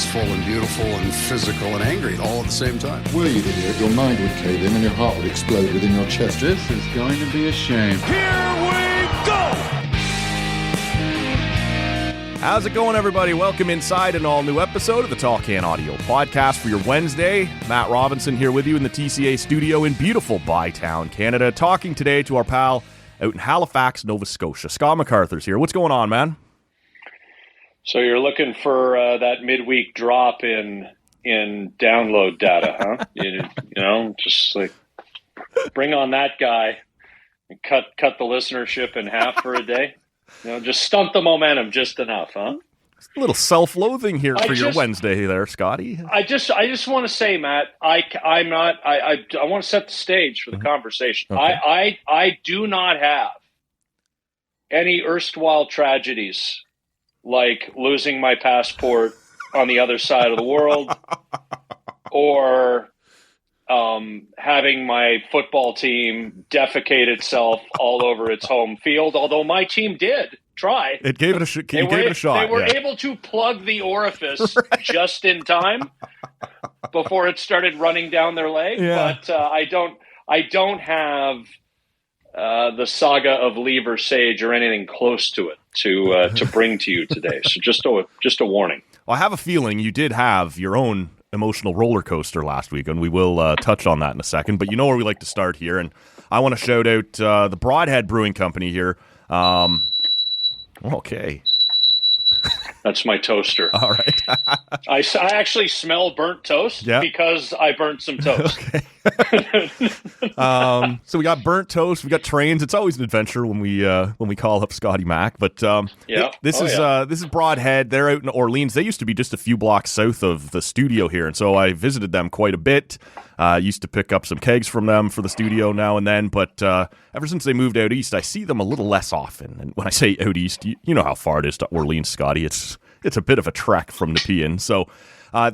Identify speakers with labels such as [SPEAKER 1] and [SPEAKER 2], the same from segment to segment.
[SPEAKER 1] peaceful and beautiful and physical and angry all at the same time.
[SPEAKER 2] Were you idiot, your mind would cave in and your heart would explode within your chest.
[SPEAKER 3] This is going to be a shame.
[SPEAKER 4] Here we go!
[SPEAKER 5] How's it going, everybody? Welcome inside an all-new episode of the Tall Can Audio Podcast for your Wednesday. Matt Robinson here with you in the TCA studio in beautiful Bytown, Canada, talking today to our pal out in Halifax, Nova Scotia. Scott MacArthur's here. What's going on, man?
[SPEAKER 6] So you're looking for that midweek drop in download data, huh? you know, just like bring on that guy and cut the listenership in half for a day. You know, just stunt the momentum just enough, huh?
[SPEAKER 5] A little self-loathing here for your Wednesday there, Scotty.
[SPEAKER 6] I just want to say, Matt, I want to set the stage for the conversation.
[SPEAKER 5] Okay.
[SPEAKER 6] I do not have any erstwhile tragedies like losing my passport on the other side of the world or having my football team defecate itself all over its home field, although my team did try.
[SPEAKER 5] It gave it a shot. They
[SPEAKER 6] were able to plug the orifice just in time before it started running down their leg.
[SPEAKER 5] Yeah.
[SPEAKER 6] But I don't have the saga of Lever Sage or anything close to it to bring to you today. So just a warning.
[SPEAKER 5] Well, I have a feeling you did have your own emotional roller coaster last week, and we will touch on that in a second. But you know where we like to start here, and I want to shout out the Broadhead Brewing Company here. Okay.
[SPEAKER 6] That's my toaster.
[SPEAKER 5] All right.
[SPEAKER 6] I actually smell burnt toast because I burnt some toast.
[SPEAKER 5] Okay. So we got burnt toast. We got trains. It's always an adventure when we call up Scotty Mac. But this is Broadhead. They're out in Orleans. They used to be just a few blocks south of the studio here, and so I visited them quite a bit. Used to pick up some kegs from them for the studio now and then. But ever since they moved out east, I see them a little less often. And when I say out east, you know how far it is to Orleans, Scotty. It's a bit of a trek from Nepean. So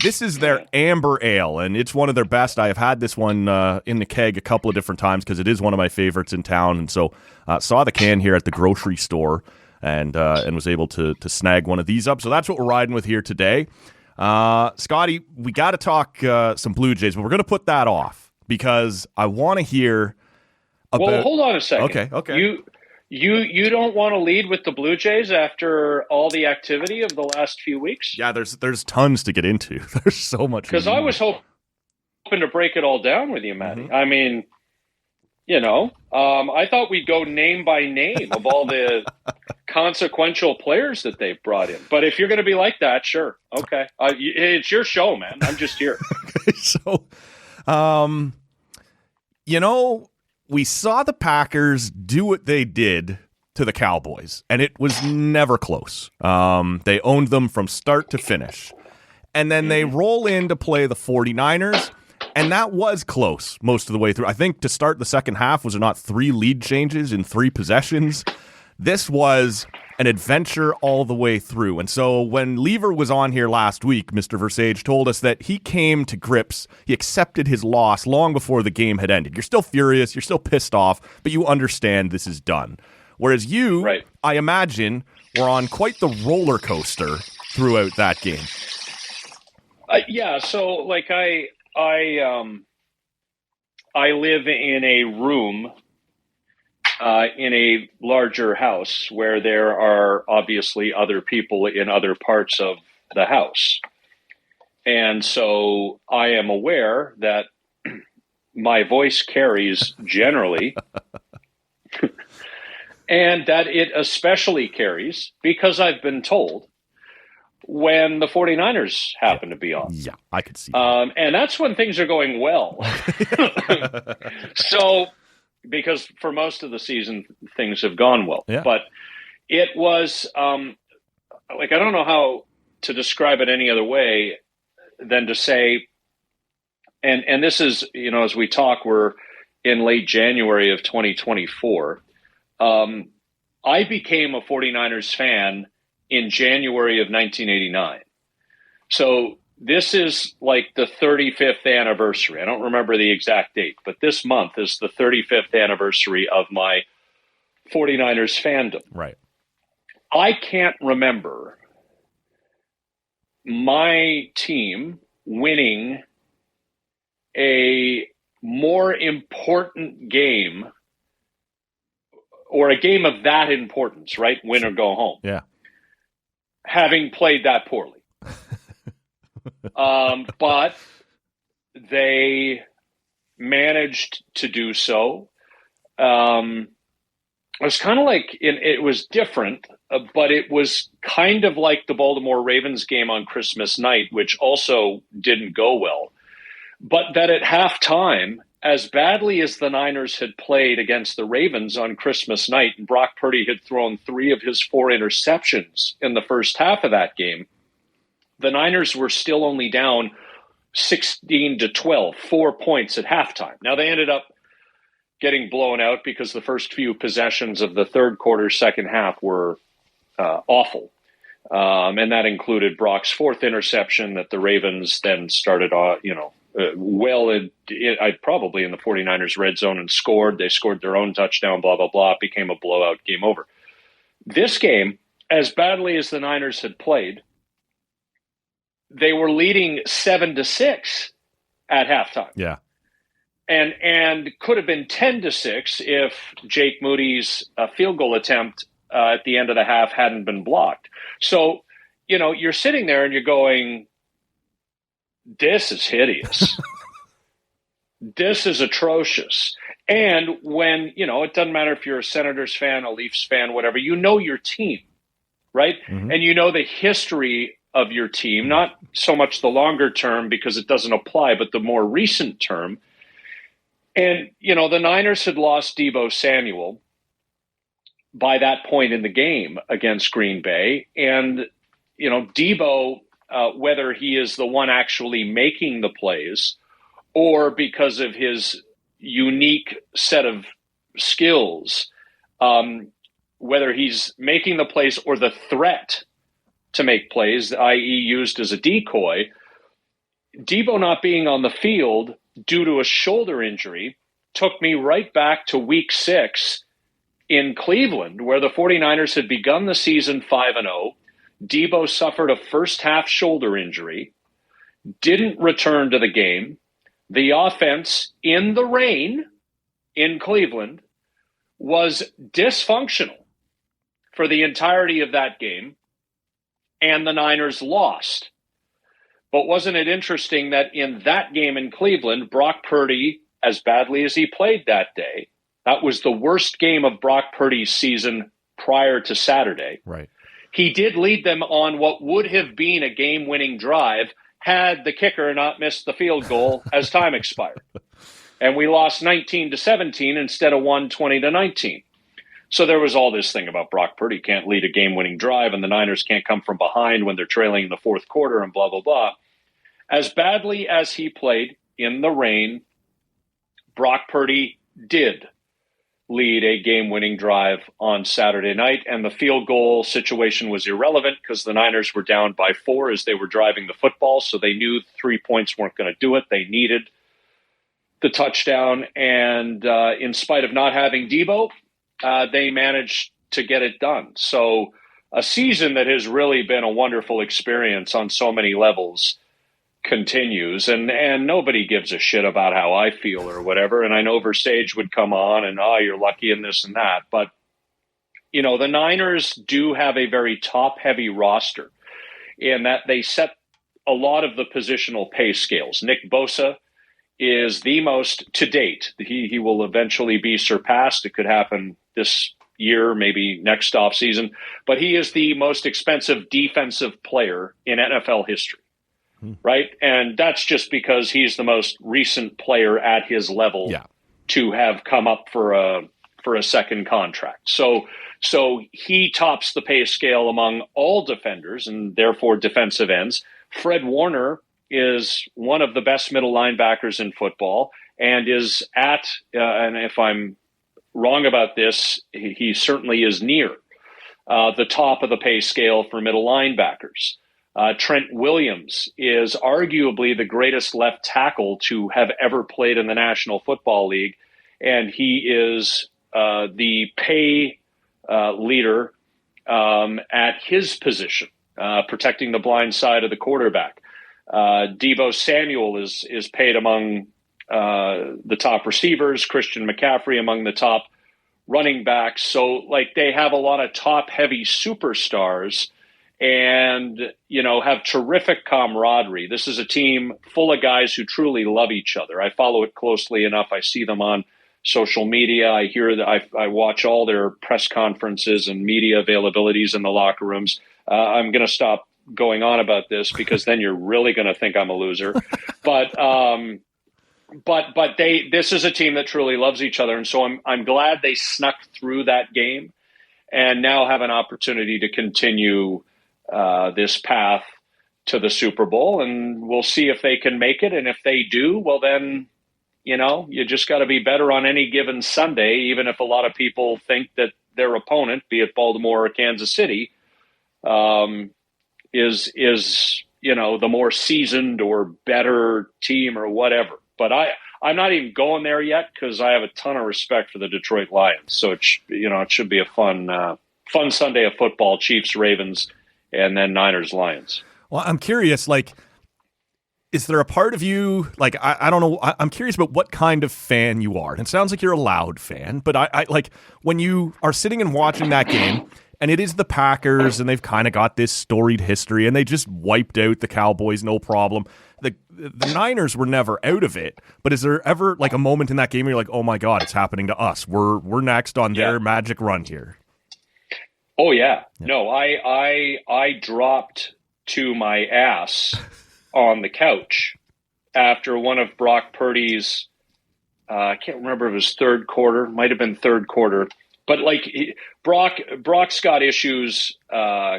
[SPEAKER 5] this is their Amber Ale, and it's one of their best. I have had this one in the keg a couple of different times because it is one of my favorites in town. And so saw the can here at the grocery store and was able to snag one of these up. So that's what we're riding with here today. Scotty, we got to talk some Blue Jays, but we're going to put that off because I want to hear about...
[SPEAKER 6] Well, hold on a second.
[SPEAKER 5] Okay.
[SPEAKER 6] You don't want to lead with the Blue Jays after all the activity of the last few weeks?
[SPEAKER 5] Yeah, there's tons to get into. There's so much.
[SPEAKER 6] Because I was hoping to break it all down with you, Matty. Mm-hmm. I mean, you know, I thought we'd go name by name of all the consequential players that they've brought in. But if you're going to be like that, sure. Okay. It's your show, man. I'm just here.
[SPEAKER 5] Okay, so, you know, we saw the Packers do what they did to the Cowboys, and it was never close. They owned them from start to finish. And then they roll in to play the 49ers, and that was close most of the way through. I think to start the second half, was there not 3 lead changes in 3 possessions? This was an adventure all the way through. And so when Lever was on here last week, Mr. Versage told us that he came to grips, he accepted his loss long before the game had ended. You're still furious, you're still pissed off, but you understand this is done. Whereas you, right, I imagine, were on quite the roller coaster throughout that game.
[SPEAKER 6] Yeah, so like I live in a room in a larger house where there are obviously other people in other parts of the house. And so I am aware that my voice carries generally, and that it especially carries because I've been told when the 49ers happen to be on.
[SPEAKER 5] Yeah, I could see that.
[SPEAKER 6] And that's when things are going well. So, because for most of the season, things have gone well.
[SPEAKER 5] Yeah.
[SPEAKER 6] But it was, I don't know how to describe it any other way than to say, and this is, you know, as we talk, we're in late January of 2024. I became a 49ers fan in January of 1989. So this is like the 35th anniversary. I don't remember the exact date, but this month is the 35th anniversary of my 49ers fandom.
[SPEAKER 5] Right.
[SPEAKER 6] I can't remember my team winning a more important game, or a game of that importance, right? Win or go home.
[SPEAKER 5] Yeah.
[SPEAKER 6] Having played that poorly. But they managed to do so. It was kind of like, it was different, but it was kind of like the Baltimore Ravens game on Christmas night, which also didn't go well. But that at halftime, as badly as the Niners had played against the Ravens on Christmas night, and Brock Purdy had thrown 3 of his 4 interceptions in the first half of that game, the Niners were still only down 16-12, 4 points at halftime. Now, they ended up getting blown out because the first few possessions of the third quarter, second half were awful. And that included Brock's 4th interception that the Ravens then started, probably in the 49ers red zone and scored. They scored their own touchdown, blah, blah, blah. It became a blowout, game over. This game, as badly as the Niners had played, they were leading 7-6 at halftime.
[SPEAKER 5] Yeah.
[SPEAKER 6] And could have been 10-6 if Jake Moody's field goal attempt at the end of the half hadn't been blocked. So, you're sitting there and you're going, this is hideous. This is atrocious. And when, it doesn't matter if you're a Senators fan, a Leafs fan, whatever, your team, right? Mm-hmm. And the history of your team, not so much the longer term because it doesn't apply, but the more recent term. And, the Niners had lost Deebo Samuel by that point in the game against Green Bay. And, Deebo, whether he is the one actually making the plays or because of his unique set of skills, whether he's making the plays or the threat to make plays, i.e. used as a decoy, Deebo not being on the field due to a shoulder injury took me right back to week 6 in Cleveland, where the 49ers had begun the season 5-0. Deebo suffered a first half shoulder injury, didn't return to the game. The offense in the rain in Cleveland was dysfunctional for the entirety of that game, and the Niners lost. But wasn't it interesting that in that game in Cleveland, Brock Purdy, as badly as he played that day, that was the worst game of Brock Purdy's season prior to Saturday.
[SPEAKER 5] Right.
[SPEAKER 6] He did lead them on what would have been a game-winning drive had the kicker not missed the field goal as time expired. And we lost 19-17 instead of 20-19. So there was all this thing about Brock Purdy can't lead a game-winning drive and the Niners can't come from behind when they're trailing in the fourth quarter and blah, blah, blah. As badly as he played in the rain, Brock Purdy did lead a game-winning drive on Saturday night, and the field goal situation was irrelevant because the Niners were down by 4 as they were driving the football, so they knew 3 points weren't going to do it. They needed the touchdown, and in spite of not having Deebo, they managed to get it done. So a season that has really been a wonderful experience on so many levels continues, and nobody gives a shit about how I feel or whatever. And I know Versage would come on and, you're lucky in this and that. But, the Niners do have a very top-heavy roster in that they set a lot of the positional pay scales. Nick Bosa is the most to date. He will eventually be surpassed. It could happen this year, maybe next offseason. But he is the most expensive defensive player in NFL history. Right. And that's just because he's the most recent player at his level to have come up for a second contract. So he tops the pay scale among all defenders and therefore defensive ends. Fred Warner is one of the best middle linebackers in football and is at, and if I'm wrong about this, he certainly is near the top of the pay scale for middle linebackers. Trent Williams is arguably the greatest left tackle to have ever played in the National Football League, and he is the pay leader at his position. protecting the blind side of the quarterback. Deebo Samuel is paid among the top receivers, Christian McCaffrey among the top running backs. So like they have a lot of top heavy superstars and, have terrific camaraderie. This is a team full of guys who truly love each other. I follow it closely enough. I see them on social media. I hear that I watch all their press conferences and media availabilities in the locker rooms. I'm going to stop going on about this because then you're really going to think I'm a loser. But this is a team that truly loves each other, and so I'm glad they snuck through that game, and now have an opportunity to continue this path to the Super Bowl, and we'll see if they can make it. And if they do, well then, you just got to be better on any given Sunday, even if a lot of people think that their opponent, be it Baltimore or Kansas City, is the more seasoned or better team or whatever. But I'm not even going there yet because I have a ton of respect for the Detroit Lions. So it should be a fun Sunday of football: Chiefs, Ravens, and then Niners, Lions.
[SPEAKER 5] Well, I'm curious, is there a part of you, I don't know, I'm curious about what kind of fan you are. And it sounds like you're a loud fan, but I when you are sitting and watching that game, and it is the Packers, and they've kind of got this storied history, and they just wiped out the Cowboys, no problem. The Niners were never out of it, but is there ever a moment in that game where you're like, oh my God, it's happening to us. We're next on their magic run here.
[SPEAKER 6] Oh yeah. No, I dropped to my ass on the couch after one of Brock Purdy's, I can't remember if it was third quarter, might have been third quarter, but Brock's got issues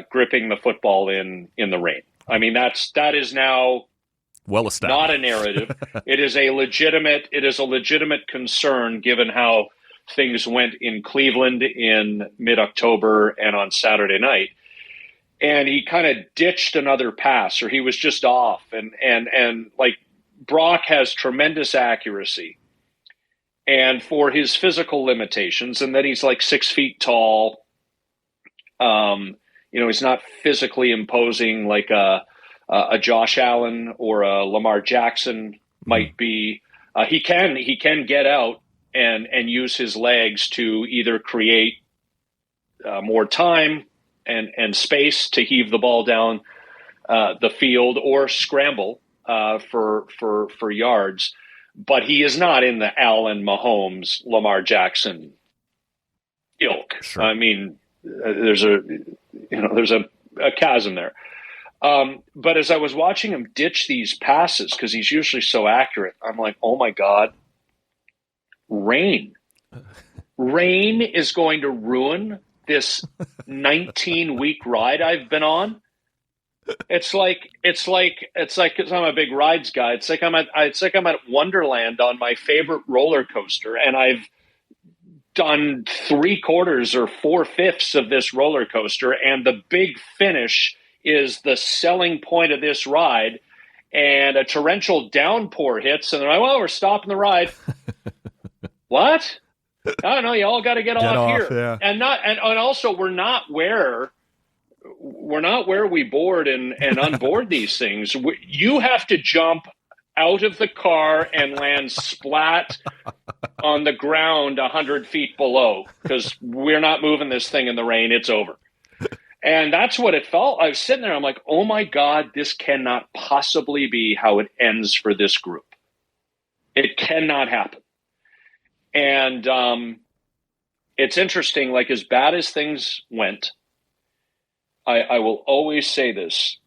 [SPEAKER 6] gripping the football in the rain. I mean, that is now
[SPEAKER 5] well established.
[SPEAKER 6] Not a narrative. It is a legitimate concern given how things went in Cleveland in mid-October and on Saturday night. And he kind of ditched another pass, or he was just off. And Brock has tremendous accuracy. And for his physical limitations, and that he's 6 feet tall, he's not physically imposing like a Josh Allen or a Lamar Jackson might be. He can get out and use his legs to either create more time and space to heave the ball down the field or scramble for yards. But he is not in the Allen, Mahomes, Lamar Jackson ilk.
[SPEAKER 5] Sure.
[SPEAKER 6] I mean, there's a chasm there. But as I was watching him ditch these passes, because he's usually so accurate, I'm like, oh my God, rain is going to ruin this 19-week ride I've been on. It's like because I'm a big rides guy. It's like I'm at Wonderland on my favorite roller coaster, and I've done 3/4 or 4/5 of this roller coaster, and the big finish is the selling point of this ride. And a torrential downpour hits, and they're like, "Well, we're stopping the ride." What? I don't know. You all got to get off here,
[SPEAKER 5] yeah.
[SPEAKER 6] and also we're not where we board and unboard these things. You have to jump out of the car and land splat on the ground 100 feet below, because we're not moving this thing in the rain. It's over. And that's what it felt. I was sitting there. I'm like, oh my God, this cannot possibly be how it ends for this group. It cannot happen. And it's interesting, as bad as things went, I will always say this,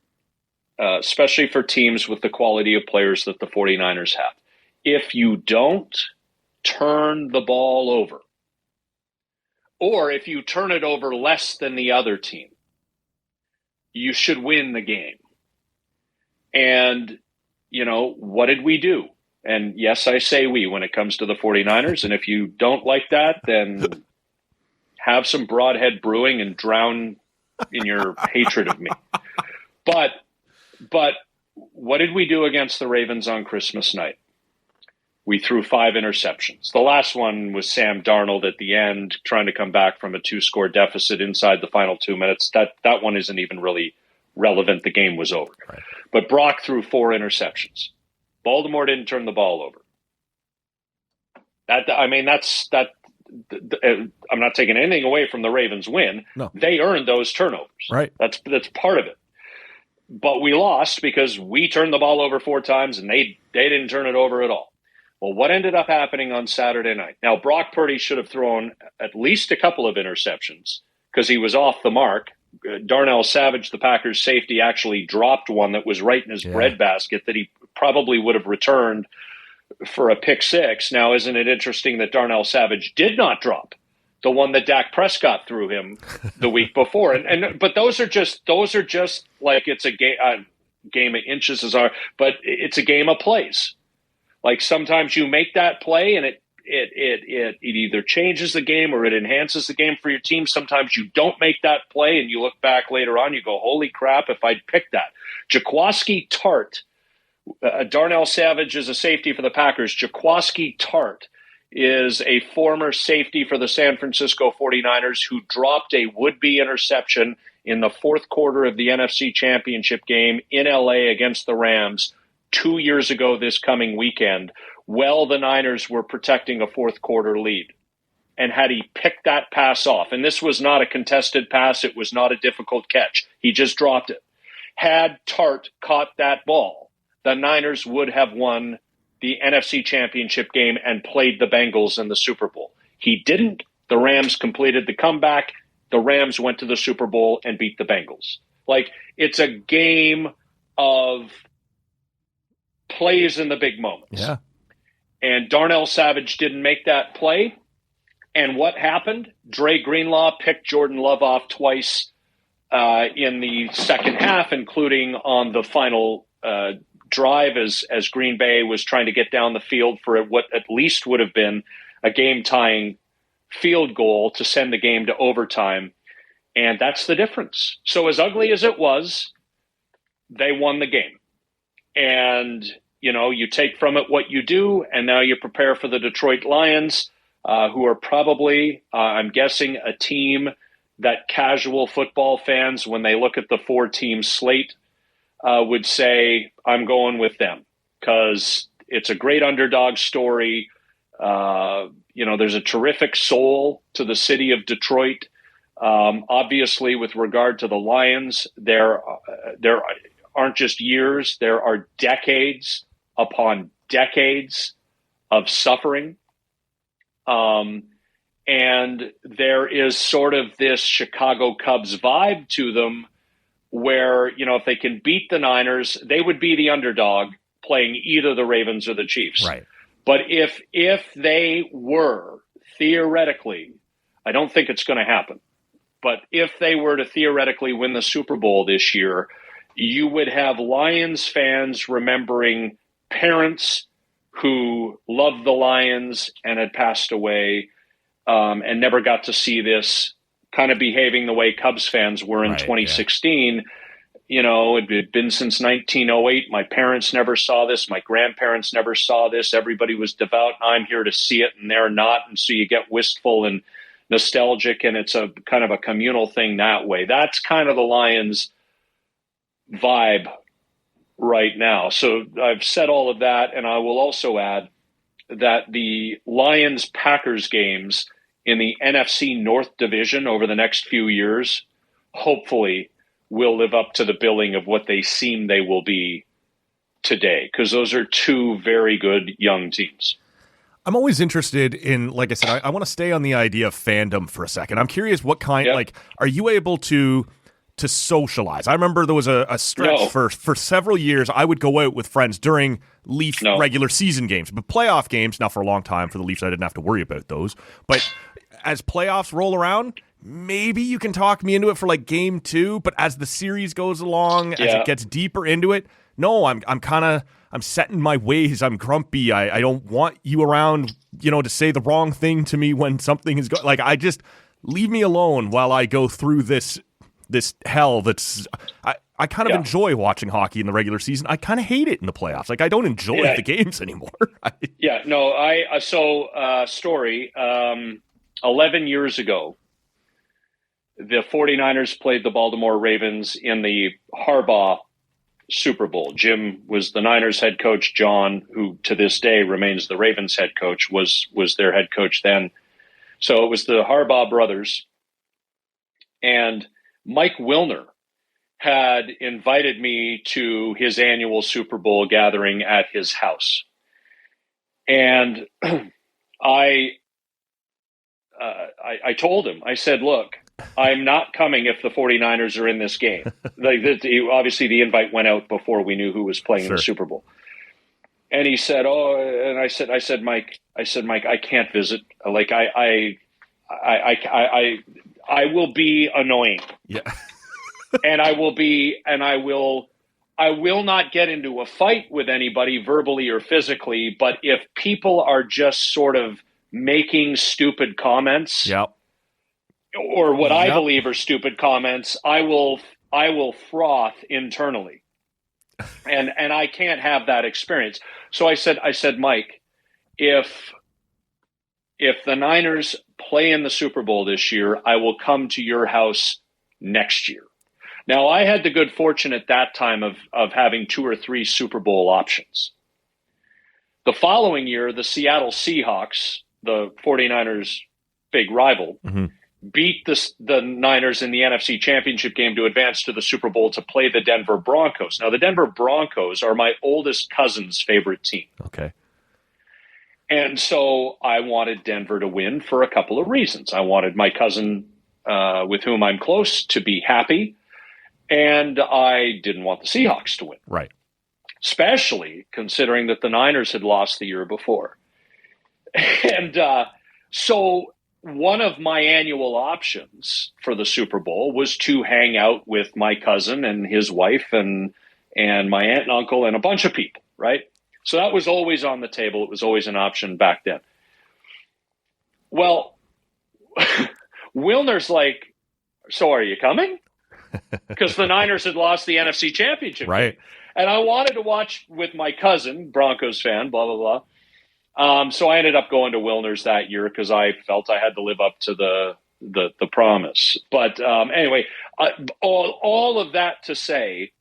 [SPEAKER 6] especially for teams with the quality of players that the 49ers have. If you don't turn the ball over, or if you turn it over less than the other team, you should win the game. And, what did we do? And yes, I say we when it comes to the 49ers. And if you don't like that, then have some broadhead brewing and drown in your hatred of me. But what did we do against the Ravens on Christmas night? We threw 5 interceptions. The last one was Sam Darnold at the end, trying to come back from a 2-score deficit inside the final 2 minutes. That one isn't even really relevant. The game was over.
[SPEAKER 5] Right.
[SPEAKER 6] But Brock threw 4 interceptions. Baltimore didn't turn the ball over. I'm not taking anything away from the Ravens' win.
[SPEAKER 5] No.
[SPEAKER 6] They earned those turnovers.
[SPEAKER 5] Right.
[SPEAKER 6] That's part of it. But we lost because we turned the ball over 4 times and they didn't turn it over at all. Well, what ended up happening on Saturday night? Now, Brock Purdy should have thrown at least a couple of interceptions because he was off the mark. Darnell Savage, the Packers safety, actually dropped one that was right in his breadbasket that he probably would have returned for a pick 6. Now, isn't it interesting that Darnell Savage did not drop the one that Dak Prescott threw him the week before? But those are just like it's a game of inches, but it's a game of plays. Like sometimes you make that play and it either changes the game or it enhances the game for your team. Sometimes you don't make that play and you look back later on, you go, holy crap, if I'd picked that. Jaquaski Tart, Darnell Savage is a safety for the Packers. Jaquaski Tart is a former safety for the San Francisco 49ers who dropped a would-be interception in the 4th quarter of the NFC Championship game in LA against the Rams 2 years ago this coming weekend. Well, the Niners were protecting a 4th quarter lead. And had he picked that pass off, and this was not a contested pass, it was not a difficult catch. He just dropped it. Had Tart caught that ball, the Niners would have won the NFC Championship game and played the Bengals in the Super Bowl. He didn't. The Rams completed the comeback. The Rams went to the Super Bowl and beat the Bengals. Like, it's a game of plays in the big moments.
[SPEAKER 5] Yeah.
[SPEAKER 6] And Darnell Savage didn't make that play. And what happened? Dre Greenlaw picked Jordan Love off twice in the second half, including on the final drive as Green Bay was trying to get down the field for what at least would have been a game-tying field goal to send the game to overtime. And that's the difference. So as ugly as it was, they won the game. And, you take from it what you do, and now you prepare for the Detroit Lions, who are probably, I'm guessing, a team that casual football fans, when they look at the 4-team slate, would say, I'm going with them because it's a great underdog story. There's a terrific soul to the city of Detroit. Obviously, with regard to the Lions, there aren't just years, there are decades upon decades of suffering. And there is sort of this Chicago Cubs vibe to them where, if they can beat the Niners, they would be the underdog playing either the Ravens or the Chiefs.
[SPEAKER 5] Right.
[SPEAKER 6] But if they were theoretically, I don't think it's going to happen, but if they were to theoretically win the Super Bowl this year, you would have Lions fans remembering parents who loved the Lions and had passed away and never got to see this, kind of behaving the way Cubs fans were in 2016. Yeah. It had been since 1908. My parents never saw this. My grandparents never saw this. Everybody was devout. I'm here to see it, and they're not. And so you get wistful and nostalgic, and it's a kind of a communal thing that way. That's kind of the Lions vibe right now. So I've said all of that, and I will also add that the Lions-Packers games in the NFC North Division over the next few years, hopefully, will live up to the billing of what they seem they will be today, because those are two very good young teams.
[SPEAKER 5] I'm always interested in, like I said, I want to stay on the idea of fandom for a second. I'm curious what kind, are you able to socialize? I remember there was a stretch for several years. I would go out with friends during Leaf regular season games, but playoff games, now for a long time for the Leafs, I didn't have to worry about those. But as playoffs roll around, maybe you can talk me into it for like game 2, but as the series goes along, as it gets deeper into it, no, I'm set in my ways. I'm grumpy. I don't want you around, to say the wrong thing to me when something is going. Like, I just leave me alone while I go through this hell. That's I kind of enjoy watching hockey in the regular season. I kind of hate it in the playoffs. Like, I don't enjoy the games anymore.
[SPEAKER 6] Story. 11 years ago, the 49ers played the Baltimore Ravens in the Harbaugh Super Bowl. Jim was the Niners head coach. John, who to this day remains the Ravens head coach, was their head coach then. So it was the Harbaugh brothers. And Mike Wilner had invited me to his annual Super Bowl gathering at his house. And I told him, I said, look, I'm not coming if the 49ers are in this game. Obviously, the invite went out before we knew who was playing in the Super Bowl. And he said, I said, Mike, I can't visit. Like, I will be annoying.
[SPEAKER 5] Yeah.
[SPEAKER 6] And I will not get into a fight with anybody verbally or physically, but if people are just sort of making stupid comments, or what I believe are stupid comments, I will froth internally. And I can't have that experience. So I said, Mike, if the Niners play in the Super Bowl this year, I will come to your house next year. Now, I had the good fortune at that time of having 2 or 3 Super Bowl options. The following year, the Seattle Seahawks, the 49ers' big rival, beat the Niners in the NFC Championship game to advance to the Super Bowl to play the Denver Broncos. Now, the Denver Broncos are my oldest cousin's favorite team.
[SPEAKER 5] Okay.
[SPEAKER 6] And so I wanted Denver to win for a couple of reasons. I wanted my cousin, with whom I'm close, to be happy. And I didn't want the Seahawks to win.
[SPEAKER 5] Right.
[SPEAKER 6] Especially considering that the Niners had lost the year before. And so one of my annual options for the Super Bowl was to hang out with my cousin and his wife and my aunt and uncle and a bunch of people, right? So that was always on the table. It was always an option back then. Well, Wilner's like, so are you coming? Because the Niners had lost the NFC Championship.
[SPEAKER 5] Right.
[SPEAKER 6] And I wanted to watch with my cousin, Broncos fan, blah, blah, blah. So I ended up going to Wilner's that year because I felt I had to live up to the promise. But anyway, all of that to say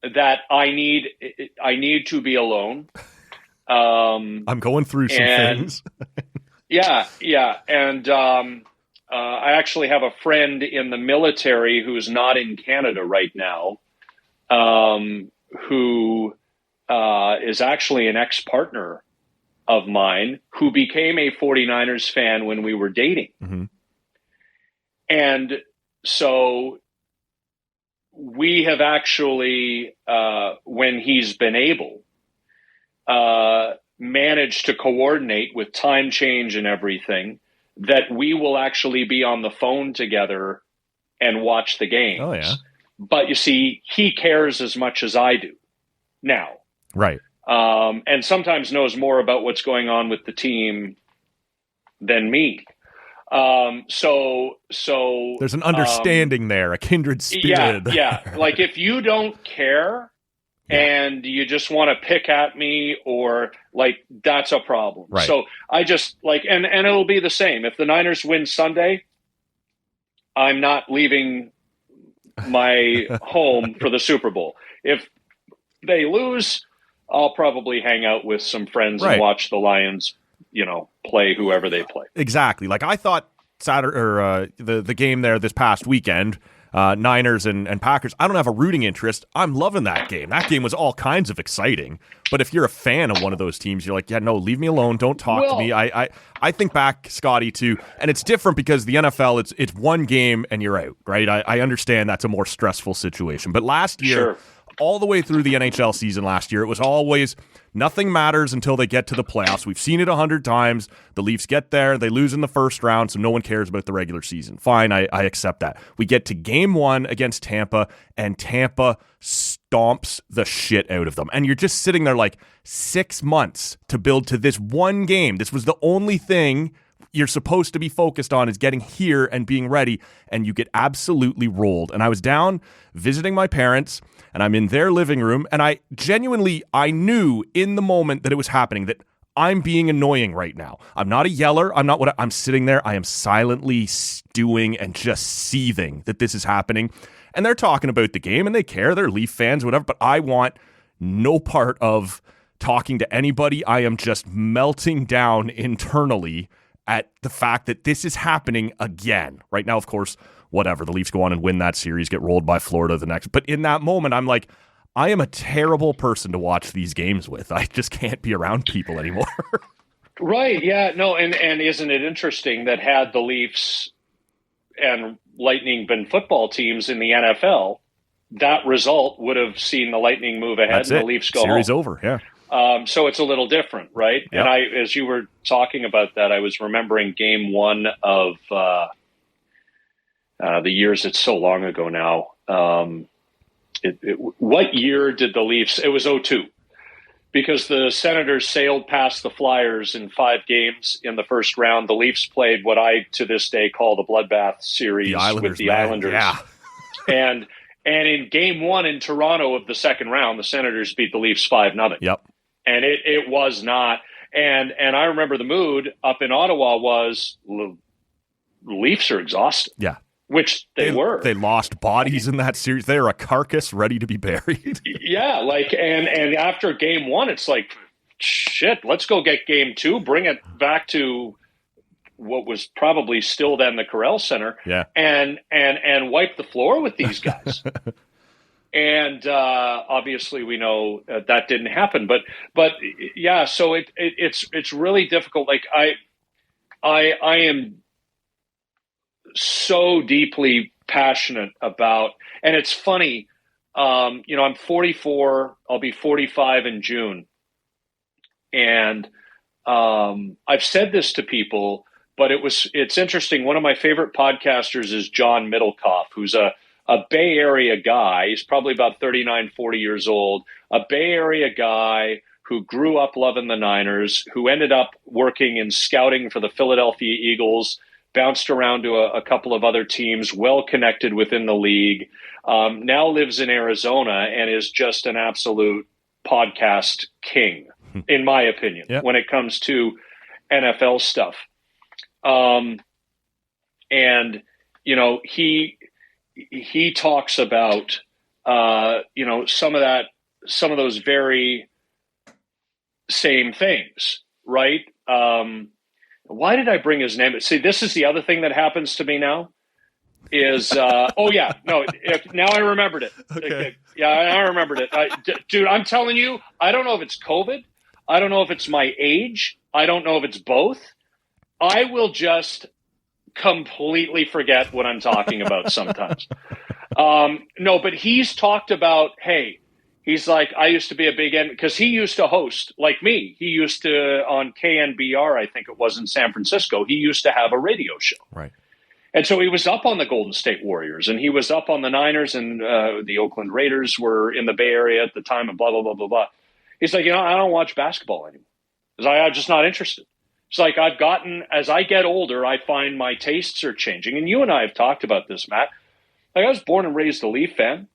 [SPEAKER 6] that I need to be alone.
[SPEAKER 5] I'm going through some things.
[SPEAKER 6] Yeah. And I actually have a friend in the military who's not in Canada right now, who is actually an ex-partner of mine who became a 49ers fan when we were dating. Mm-hmm. And so we have actually, when he's been able, managed to coordinate with time change and everything, that we will actually be on the phone together and watch the games.
[SPEAKER 5] Oh, yeah.
[SPEAKER 6] But you see, he cares as much as I do now.
[SPEAKER 5] Right.
[SPEAKER 6] And sometimes knows more about what's going on with the team than me. So
[SPEAKER 5] there's an understanding there, a kindred spirit.
[SPEAKER 6] Yeah. Like if you don't care and you just want to pick at me, or like, that's a problem.
[SPEAKER 5] Right.
[SPEAKER 6] So I just like, and it'll be the same. If the Niners win Sunday, I'm not leaving my home for the Super Bowl. If they lose, I'll probably hang out with some friends and watch the Lions, play whoever they play.
[SPEAKER 5] Exactly. Like I thought Saturday or the game there this past weekend, Niners and Packers, I don't have a rooting interest. I'm loving that game. That game was all kinds of exciting. But if you're a fan of one of those teams, you're like, yeah, no, leave me alone. Don't talk to me. I think back, Scotty, to, and it's different because the NFL, it's one game and you're out, right? I understand that's a more stressful situation. But last year, all the way through the NHL season last year, it was always nothing matters until they get to the playoffs. We've seen it 100 times. The Leafs get there, they lose in the first round, so no one cares about the regular season. Fine, I accept that. We get to game 1 against Tampa, and Tampa stomps the shit out of them. And you're just sitting there like 6 months to build to this one game. This was the only thing you're supposed to be focused on, is getting here and being ready, and you get absolutely rolled. And I was down visiting my parents, and I'm in their living room, and I knew in the moment that it was happening that I'm being annoying right now. I'm not a yeller. I'm sitting there. I am silently stewing and just seething that this is happening. And they're talking about the game and they care. They're Leaf fans, whatever. But I want no part of talking to anybody. I am just melting down internally at the fact that this is happening again. Right now, of course, whatever. The Leafs go on and win that series, get rolled by Florida the next. But in that moment, I'm like, I am a terrible person to watch these games with. I just can't be around people anymore.
[SPEAKER 6] Right. Yeah. No. And isn't it interesting that had the Leafs and Lightning been football teams in the NFL, that result would have seen the Lightning move ahead and the Leafs go
[SPEAKER 5] Series
[SPEAKER 6] home.
[SPEAKER 5] Over. Yeah.
[SPEAKER 6] So it's a little different, right?
[SPEAKER 5] Yep.
[SPEAKER 6] And as you were talking about that, I was remembering game one of the years. It's so long ago now. What year did the Leafs? It was 2002, because the Senators sailed past the Flyers in 5 games in the first round. The Leafs played what I, to this day, call the bloodbath series with the Islanders.
[SPEAKER 5] Yeah.
[SPEAKER 6] And in game one in Toronto of the second round, the Senators beat the Leafs 5-0.
[SPEAKER 5] Yep.
[SPEAKER 6] And it was not. And I remember the mood up in Ottawa was Leafs are exhausted.
[SPEAKER 5] Yeah.
[SPEAKER 6] Which they were.
[SPEAKER 5] They lost bodies in that series. They are a carcass ready to be buried.
[SPEAKER 6] Yeah, and after game one, it's like, shit, let's go get game two, bring it back to what was probably still then the Corel Center, and wipe the floor with these guys. And obviously we know that didn't happen, but yeah, so it's really difficult. Like I am so deeply passionate about, and it's funny, I'm 44, I'll be 45 in June. And I've said this to people, but it's interesting. One of my favorite podcasters is John Middlecoff, who's a Bay Area guy. He's probably about 39, 40 years old, a Bay Area guy who grew up loving the Niners, who ended up working in scouting for the Philadelphia Eagles, bounced around to a couple of other teams, well connected within the league, now lives in Arizona and is just an absolute podcast king, in my opinion, when it comes to NFL stuff. And, he talks about, some of those very same things, right? Why did I bring his name? See, this is the other thing that happens to me now is, now I remembered it.
[SPEAKER 5] Okay.
[SPEAKER 6] Yeah, I remembered it. Dude, I'm telling you, I don't know if it's COVID. I don't know if it's my age. I don't know if it's both. I will just completely forget what I'm talking about sometimes. No, but he's talked about, hey, he's like, I used to be a big end, because he used to host, like me. He used to, on KNBR, I think it was in San Francisco, he used to have a radio show.
[SPEAKER 5] Right.
[SPEAKER 6] And so he was up on the Golden State Warriors, and he was up on the Niners, and the Oakland Raiders were in the Bay Area at the time, and blah, blah, blah, blah, blah. He's like, I don't watch basketball anymore. He's like, I'm just not interested. It's like, as I get older, I find my tastes are changing. And you and I have talked about this, Matt. Like, I was born and raised a Leaf fan.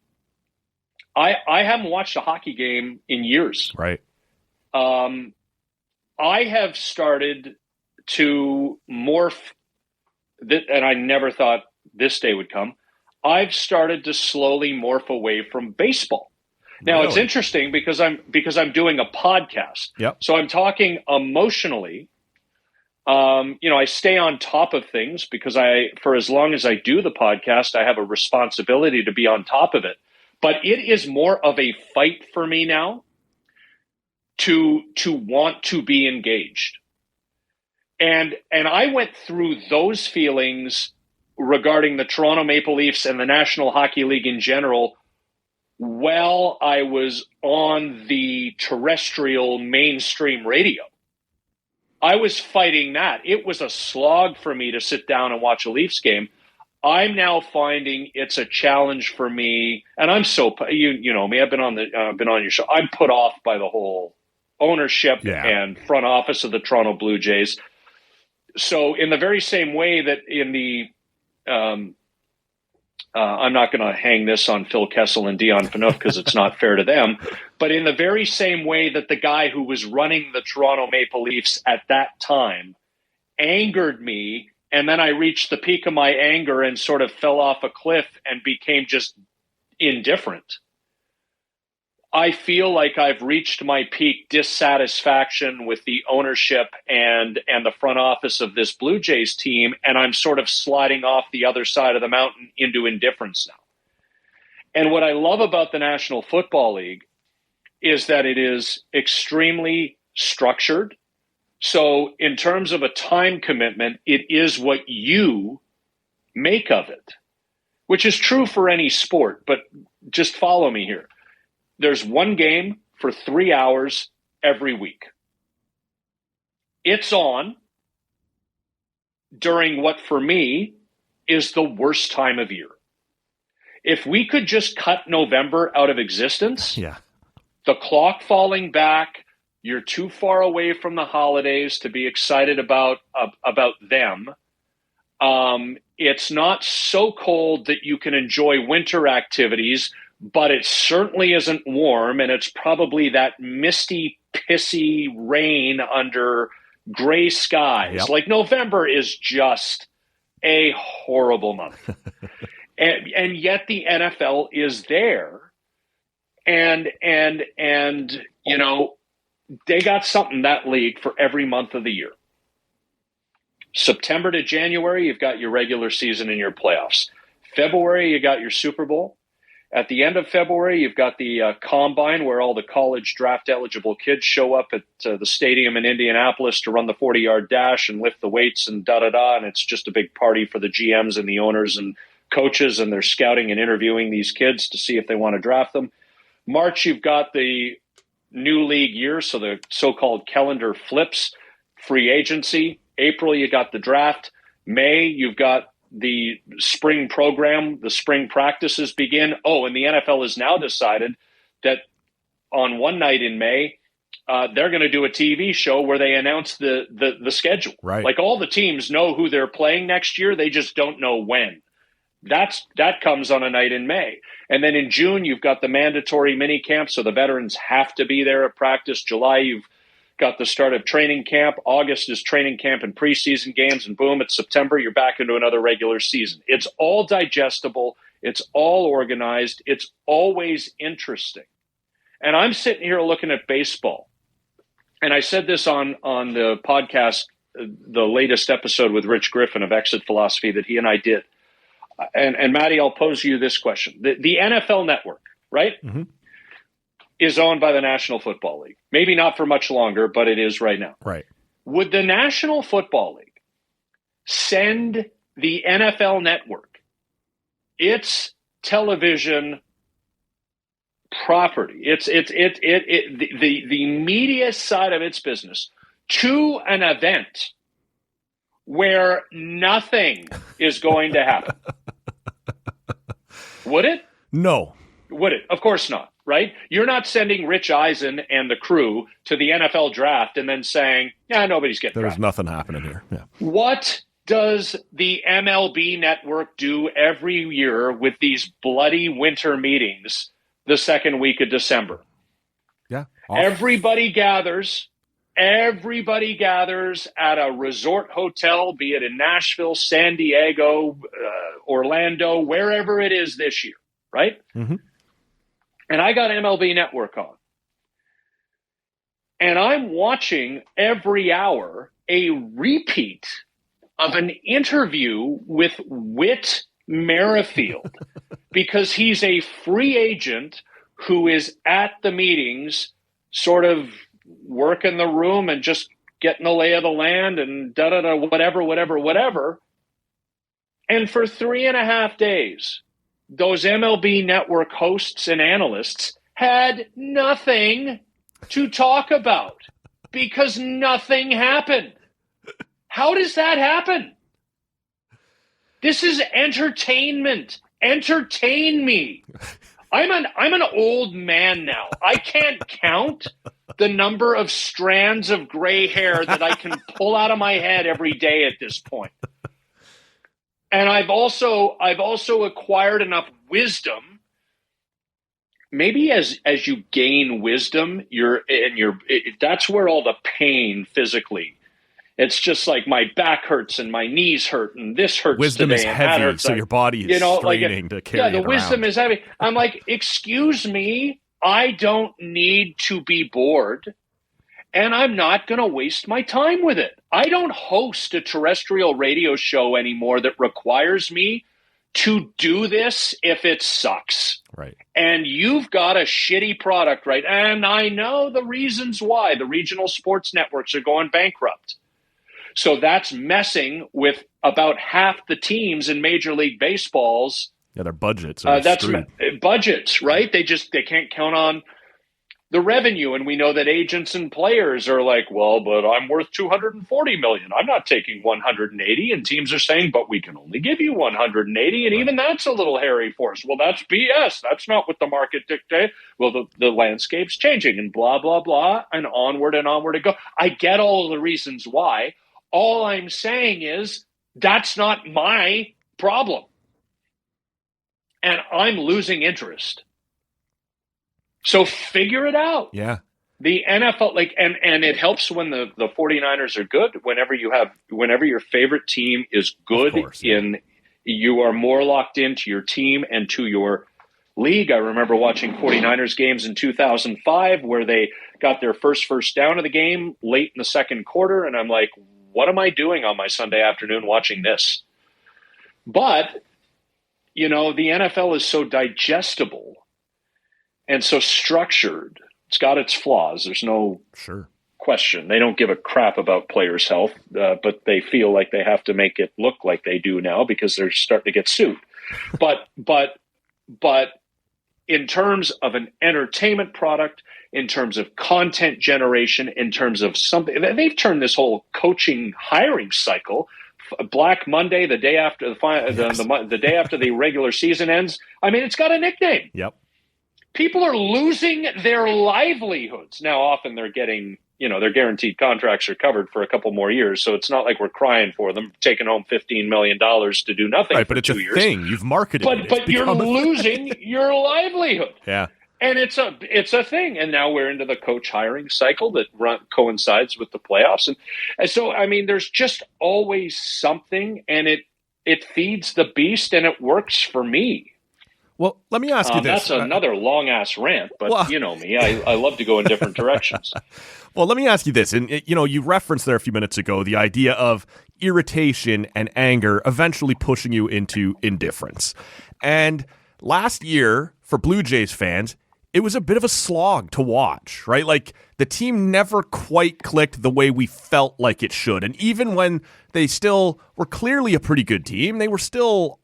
[SPEAKER 6] I haven't watched a hockey game in years.
[SPEAKER 5] Right.
[SPEAKER 6] I have started to morph, and I never thought this day would come. I've started to slowly morph away from baseball. Now, It's interesting because I'm doing a podcast.
[SPEAKER 5] Yep.
[SPEAKER 6] So I'm talking emotionally. I stay on top of things because for as long as I do the podcast, I have a responsibility to be on top of it. But it is more of a fight for me now to want to be engaged. And I went through those feelings regarding the Toronto Maple Leafs and the National Hockey League in general while I was on the terrestrial mainstream radio. I was fighting that. It was a slog for me to sit down and watch a Leafs game. I'm now finding it's a challenge for me, and I'm so you know me. I've been on your show. I'm put off by the whole ownership and front office of the Toronto Blue Jays. So, in the very same way that in the I'm not going to hang this on Phil Kessel and Dion Phaneuf because it's not fair to them. But in the very same way that the guy who was running the Toronto Maple Leafs at that time angered me, and then I reached the peak of my anger and sort of fell off a cliff and became just indifferent. I feel like I've reached my peak dissatisfaction with the ownership and the front office of this Blue Jays team, and I'm sort of sliding off the other side of the mountain into indifference now. And what I love about the National Football League is that it is extremely structured. So in terms of a time commitment, it is what you make of it, which is true for any sport, but just follow me here. There's one game for 3 hours every week. It's on during what, for me, is the worst time of year. If we could just cut November out of existence, the clock falling back, you're too far away from the holidays to be excited about them. It's not so cold that you can enjoy winter activities, but it certainly isn't warm, and it's probably that misty, pissy rain under gray skies.
[SPEAKER 5] Yep.
[SPEAKER 6] Like November is just a horrible month. and yet the NFL is there. And you know, they got something, that league, for every month of the year. September to January, you've got your regular season and your playoffs. February, you got your Super Bowl. At the end of February, you've got the combine where all the college draft eligible kids show up at the stadium in Indianapolis to run the 40-yard dash and lift the weights and da-da-da. And it's just a big party for the GMs and the owners and coaches, and they're scouting and interviewing these kids to see if they want to draft them. March, you've got the new league year, so the so-called calendar flips, free agency. April, you got the draft. May, you've got the spring program, the spring practices begin. Oh, and the NFL has now decided that on one night in May, they're going to do a TV show where they announce the schedule.
[SPEAKER 5] Right.
[SPEAKER 6] Like, all the teams know who they're playing next year. They just don't know when. That comes on a night in May. And then in June, you've got the mandatory mini camp, so the veterans have to be there at practice. July, you've got the start of training camp. August is training camp and preseason games, and boom, it's September. You're back into another regular season. It's all digestible. It's all organized. It's always interesting. And I'm sitting here looking at baseball. And I said this on the podcast, the latest episode with Rich Griffin of Exit Philosophy that he and I did. And Maddie, I'll pose you this question. The NFL Network, right, is owned by the National Football League. Maybe not for much longer, but it is right now.
[SPEAKER 5] Right.
[SPEAKER 6] Would the National Football League send the NFL Network, its television property, the media side of its business, to an event where nothing is going to happen? Would it?
[SPEAKER 5] No.
[SPEAKER 6] Would it? Of course not, right? You're not sending Rich Eisen and the crew to the NFL draft and then saying, yeah, nobody's getting
[SPEAKER 5] There's
[SPEAKER 6] drafted.
[SPEAKER 5] nothing happening here. Yeah.
[SPEAKER 6] What does the MLB network do every year with these bloody winter meetings the second week of December?
[SPEAKER 5] Yeah.
[SPEAKER 6] Everybody gathers at a resort hotel, be it in Nashville, San Diego, Orlando, wherever it is this year, right?
[SPEAKER 5] Mm-hmm.
[SPEAKER 6] And I got MLB Network on. And I'm watching every hour a repeat of an interview with Whit Merrifield because he's a free agent who is at the meetings, sort of working the room and just getting the lay of the land and da-da-da, whatever. And for 3.5 days, those MLB Network hosts and analysts had nothing to talk about because nothing happened. How does that happen? This is entertainment. Entertain me. I'm an old man now. I can't count the number of strands of gray hair that I can pull out of my head every day at this point. And I've also acquired enough wisdom. Maybe as you gain wisdom, that's where all the pain physically. It's just like my back hurts and my knees hurt and this hurts.
[SPEAKER 5] Wisdom
[SPEAKER 6] today
[SPEAKER 5] is
[SPEAKER 6] and
[SPEAKER 5] heavy,
[SPEAKER 6] that hurts.
[SPEAKER 5] so your body is straining to carry it
[SPEAKER 6] the
[SPEAKER 5] around.
[SPEAKER 6] wisdom is heavy. I'm like, excuse me, I don't need to be bored, and I'm not going to waste my time with it. I don't host a terrestrial radio show anymore that requires me to do this if it sucks.
[SPEAKER 5] Right.
[SPEAKER 6] And you've got a shitty product, right? And I know the reasons why. The regional sports networks are going bankrupt. So that's messing with about half the teams in Major League Baseball's.
[SPEAKER 5] Yeah, their budgets.
[SPEAKER 6] That's budgets, right? They can't count on the revenue, and we know that agents and players are like, well, but I'm worth $240 million. I'm not taking 180, and teams are saying, but we can only give you 180, and even that's a little hairy for us. Well, that's BS. That's not what the market dictates. Well, the landscape's changing, and blah blah blah, and onward it go. I get all the reasons why. All I'm saying is that's not my problem, and I'm losing interest. So figure it out.
[SPEAKER 5] Yeah.
[SPEAKER 6] The NFL, and it helps when the 49ers are good. Whenever your favorite team is good, you are more locked into your team and to your league. I remember watching 49ers games in 2005 where they got their first down of the game late in the second quarter. And I'm like, what am I doing on my Sunday afternoon watching this? But, the NFL is so digestible and so structured. It's got its flaws. There's no question. They don't give a crap about players' health, but they feel like they have to make it look like they do now because they're starting to get sued. But in terms of an entertainment product, in terms of content generation, in terms of something, they've turned this whole coaching hiring cycle. Black Monday, the day after the day after the regular season ends. I mean, it's got a nickname.
[SPEAKER 5] Yep.
[SPEAKER 6] People are losing their livelihoods. Now, often they're getting, their guaranteed contracts are covered for a couple more years. So it's not like we're crying for them, taking home $15 million to do nothing for 2 years.
[SPEAKER 5] But it's a thing. You've marketed it.
[SPEAKER 6] But you're losing your livelihood.
[SPEAKER 5] Yeah.
[SPEAKER 6] And it's a thing. And now we're into the coach hiring cycle that coincides with the playoffs. And so, I mean, there's just always something, and it feeds the beast, and it works for me.
[SPEAKER 5] Well, let me ask you this.
[SPEAKER 6] That's another long-ass rant, but you know me. I love to go in different directions.
[SPEAKER 5] Well, let me ask you this. And, you referenced there a few minutes ago the idea of irritation and anger eventually pushing you into indifference. And last year, for Blue Jays fans, it was a bit of a slog to watch, right? Like, the team never quite clicked the way we felt like it should. And even when they still were clearly a pretty good team, they were still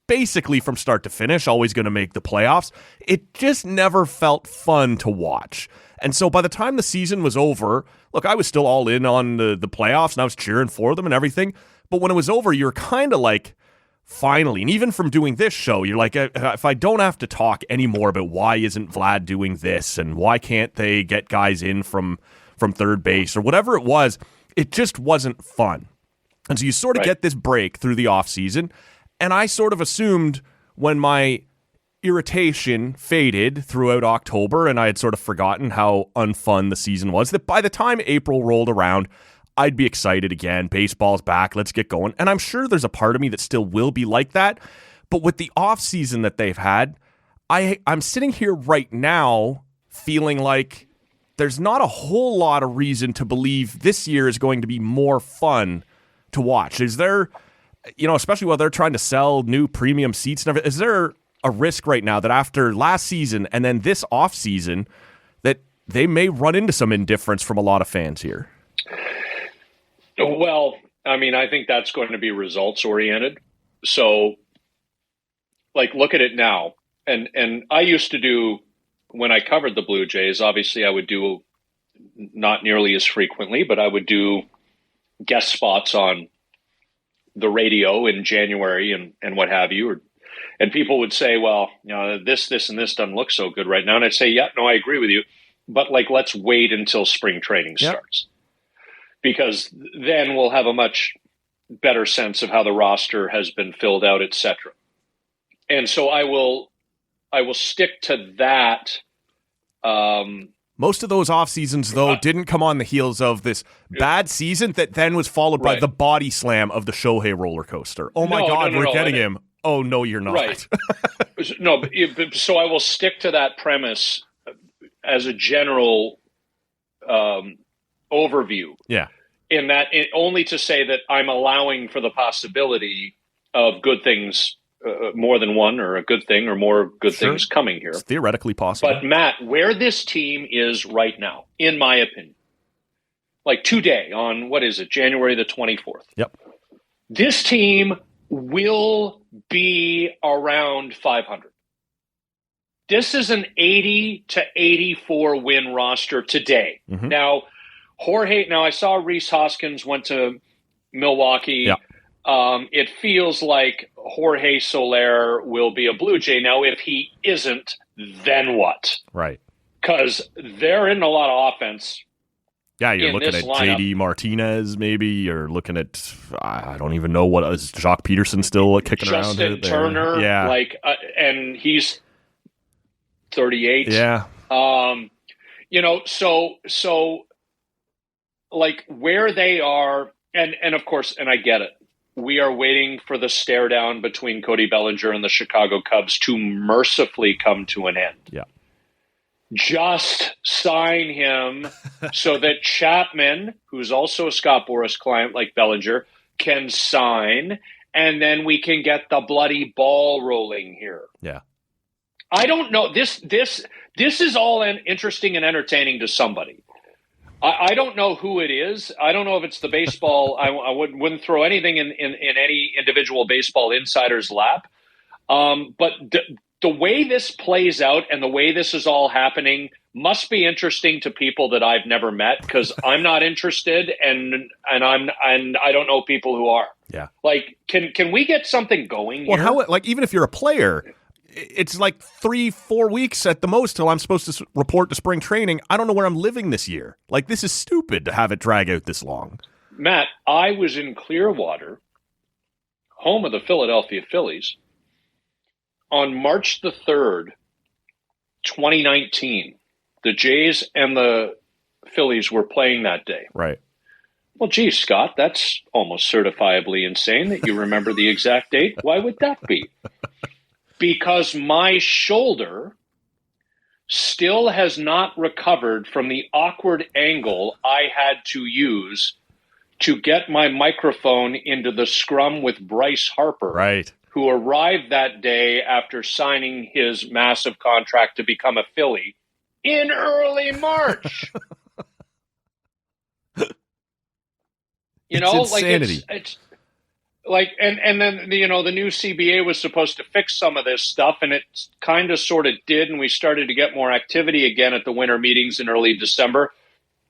[SPEAKER 5] basically from start to finish always going to make the playoffs. It just never felt fun to watch. And so by the time the season was over, look, I was still all in on the playoffs and I was cheering for them and everything. But when it was over, you're kind of like, finally, and even from doing this show, you're like, if I don't have to talk anymore about why isn't Vlad doing this and why can't they get guys in from third base or whatever it was, it just wasn't fun. And so you sort of get this break through the offseason. And I sort of assumed when my irritation faded throughout October and I had sort of forgotten how unfun the season was, that by the time April rolled around, I'd be excited again. Baseball's back. Let's get going. And I'm sure there's a part of me that still will be like that. But with the offseason that they've had, I'm sitting here right now feeling like there's not a whole lot of reason to believe this year is going to be more fun to watch. Is there, especially while they're trying to sell new premium seats and everything, is there a risk right now that after last season and then this offseason that they may run into some indifference from a lot of fans here?
[SPEAKER 6] Well, I mean, I think that's going to be results oriented. So, look at it now. And I used to do, when I covered the Blue Jays, obviously I would do, not nearly as frequently, but I would do guest spots on the radio in January and what have you. And people would say, well, this, and this doesn't look so good right now. And I'd say, yeah, no, I agree with you. But let's wait until spring training starts. Because then we'll have a much better sense of how the roster has been filled out, etc. And so I will stick to that.
[SPEAKER 5] Most of those off seasons, though, didn't come on the heels of this bad season that then was followed by the body slam of the Shohei roller coaster. Oh my God, we're getting him. Oh no, you're not.
[SPEAKER 6] Right. No, so I will stick to that premise as a general overview.
[SPEAKER 5] Yeah.
[SPEAKER 6] In that, only to say that I'm allowing for the possibility of good things, more than one, or a good thing, or more good things coming here.
[SPEAKER 5] It's theoretically possible.
[SPEAKER 6] But Matt, where this team is right now, in my opinion, like today on, what is it, January the 24th?
[SPEAKER 5] Yep.
[SPEAKER 6] This team will be around 500. This is an 80 to 84 win roster today.
[SPEAKER 5] Mm-hmm.
[SPEAKER 6] Now, I saw Rhys Hoskins went to Milwaukee.
[SPEAKER 5] Yeah.
[SPEAKER 6] It feels like Jorge Soler will be a Blue Jay. Now, if he isn't, then what?
[SPEAKER 5] Right.
[SPEAKER 6] Because they're in a lot of offense.
[SPEAKER 5] Yeah, you're looking at JD Martinez, maybe. You're looking at, I don't even know what is Jock Peterson still kicking around.
[SPEAKER 6] Justin Turner,
[SPEAKER 5] yeah,
[SPEAKER 6] and he's 38.
[SPEAKER 5] Yeah,
[SPEAKER 6] so like where they are, and of course, and I get it. We are waiting for the stare down between Cody Bellinger and the Chicago Cubs to mercifully come to an end.
[SPEAKER 5] Yeah.
[SPEAKER 6] Just sign him so that Chapman, who's also a Scott Boras client like Bellinger, can sign, and then we can get the bloody ball rolling here.
[SPEAKER 5] Yeah.
[SPEAKER 6] I don't know. This is all interesting and entertaining to somebody. I don't know who it is. I don't know if it's the baseball. I wouldn't throw anything in any individual baseball insider's lap. But the way this plays out and the way this is all happening must be interesting to people that I've never met, because I'm not interested, and I don't know people who are.
[SPEAKER 5] Yeah.
[SPEAKER 6] Like, can we get something going here?
[SPEAKER 5] Well, even if you're a player, it's like 3-4 weeks at the most till I'm supposed to report to spring training. I don't know where I'm living this year. Like, this is stupid to have it drag out this long.
[SPEAKER 6] Matt, I was in Clearwater, home of the Philadelphia Phillies, on March the 3rd, 2019. The Jays and the Phillies were playing that day.
[SPEAKER 5] Right.
[SPEAKER 6] Well, geez, Scott, that's almost certifiably insane that you remember the exact date. Why would that be? Because my shoulder still has not recovered from the awkward angle I had to use to get my microphone into the scrum with Bryce Harper,
[SPEAKER 5] right,
[SPEAKER 6] who arrived that day after signing his massive contract to become a Philly in early March.
[SPEAKER 5] Insanity.
[SPEAKER 6] It's like, and then the new CBA was supposed to fix some of this stuff, and it kind of sort of did, and we started to get more activity again at the winter meetings in early December.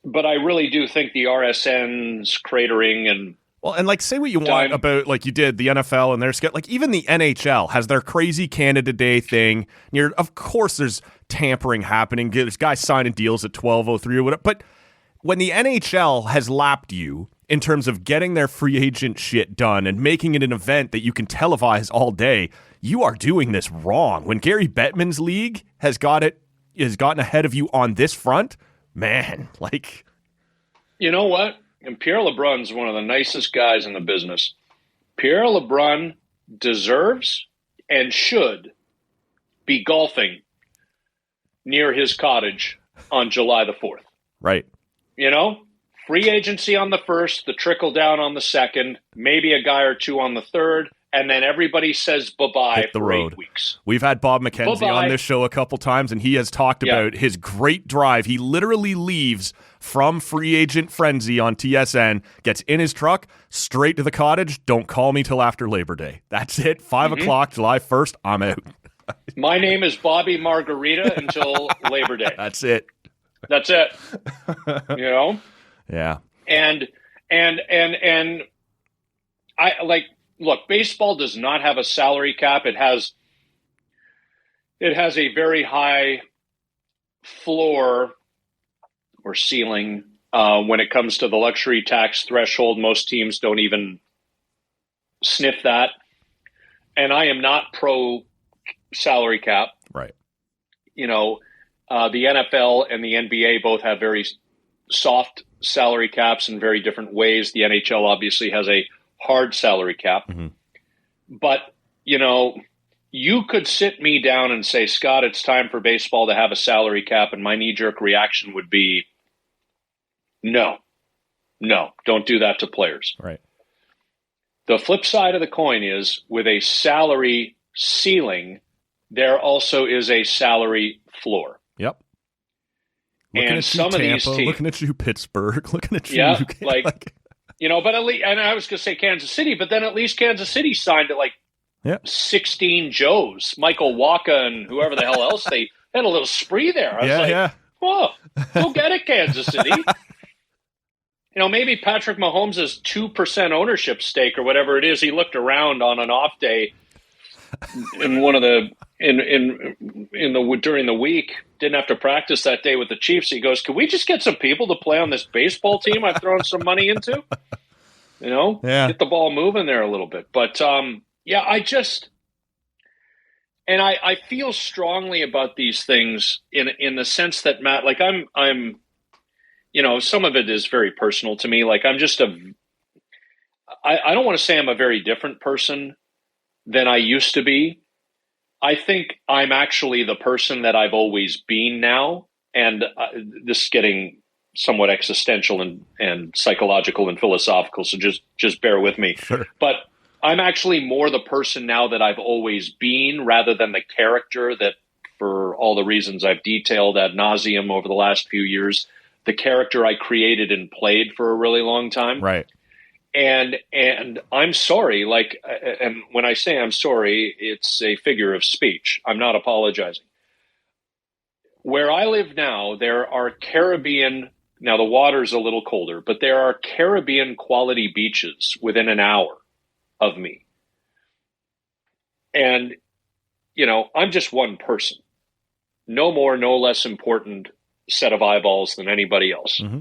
[SPEAKER 6] But I really do think the RSN's cratering, and
[SPEAKER 5] well, and like, say what you want about, like you did, the NFL and their schedule. Like, even the NHL has their crazy Canada Day thing. Of course, there's tampering happening. There's guys signing deals at 12:03 or whatever. But when the NHL has lapped you in terms of getting their free agent shit done and making it an event that you can televise all day, you are doing this wrong. When Gary Bettman's league has gotten ahead of you on this front, man, like,
[SPEAKER 6] you know what? And Pierre LeBrun's one of the nicest guys in the business. Pierre LeBrun deserves and should be golfing near his cottage on July the 4th.
[SPEAKER 5] Right.
[SPEAKER 6] Free agency on the 1st, the trickle down on the 2nd, maybe a guy or two on the 3rd, and then everybody says bye-bye for 8 weeks.
[SPEAKER 5] We've had Bob McKenzie on this show a couple times, and he has talked about his great drive. He literally leaves from free agent frenzy on TSN, gets in his truck, straight to the cottage, don't call me till after Labor Day. That's it, 5 o'clock, July 1st, I'm out.
[SPEAKER 6] My name is Bobby Margarita until Labor Day.
[SPEAKER 5] That's it.
[SPEAKER 6] That's it.
[SPEAKER 5] Yeah.
[SPEAKER 6] And I look, baseball does not have a salary cap. It has a very high floor or ceiling when it comes to the luxury tax threshold. Most teams don't even sniff that. And I am not pro salary cap.
[SPEAKER 5] Right.
[SPEAKER 6] The NFL and the NBA both have very soft salary caps in very different ways. The NHL obviously has a hard salary cap.
[SPEAKER 5] Mm-hmm.
[SPEAKER 6] But, you could sit me down and say, Scott, it's time for baseball to have a salary cap. And my knee-jerk reaction would be, no, don't do that to players.
[SPEAKER 5] Right.
[SPEAKER 6] The flip side of the coin is with a salary ceiling, there also is a salary floor.
[SPEAKER 5] Yep.
[SPEAKER 6] Looking at some of these teams,
[SPEAKER 5] looking at you, Pittsburgh, looking at you.
[SPEAKER 6] Yeah, but at least, and I was going to say Kansas City, but then at least Kansas City signed it 16 Joes, Michael Wacha and whoever the hell else. They had a little spree there. I was whoa, go get it, Kansas City. Maybe Patrick Mahomes' 2% ownership stake or whatever it is. He looked around on an off day in one of the during the week. Didn't have to practice that day with the Chiefs. He goes, "Can we just get some people to play on this baseball team I've thrown some money into? Get the ball moving there a little bit." But I feel strongly about these things in the sense that, Matt, I'm. Some of it is very personal to me. I don't want to say I'm a very different person than I used to be. I think I'm actually the person that I've always been now. And this is getting somewhat existential and psychological and philosophical. So just bear with me.
[SPEAKER 5] Sure.
[SPEAKER 6] But I'm actually more the person now that I've always been rather than the character that, for all the reasons I've detailed ad nauseum over the last few years, the character I created and played for a really long time.
[SPEAKER 5] Right.
[SPEAKER 6] And I'm sorry, and when I say I'm sorry, it's a figure of speech. I'm not apologizing. Where I live now, there are Caribbean, now the water's a little colder, but there are Caribbean quality beaches within an hour of me. And, I'm just one person. No more, no less important set of eyeballs than anybody else.
[SPEAKER 5] Mm-hmm.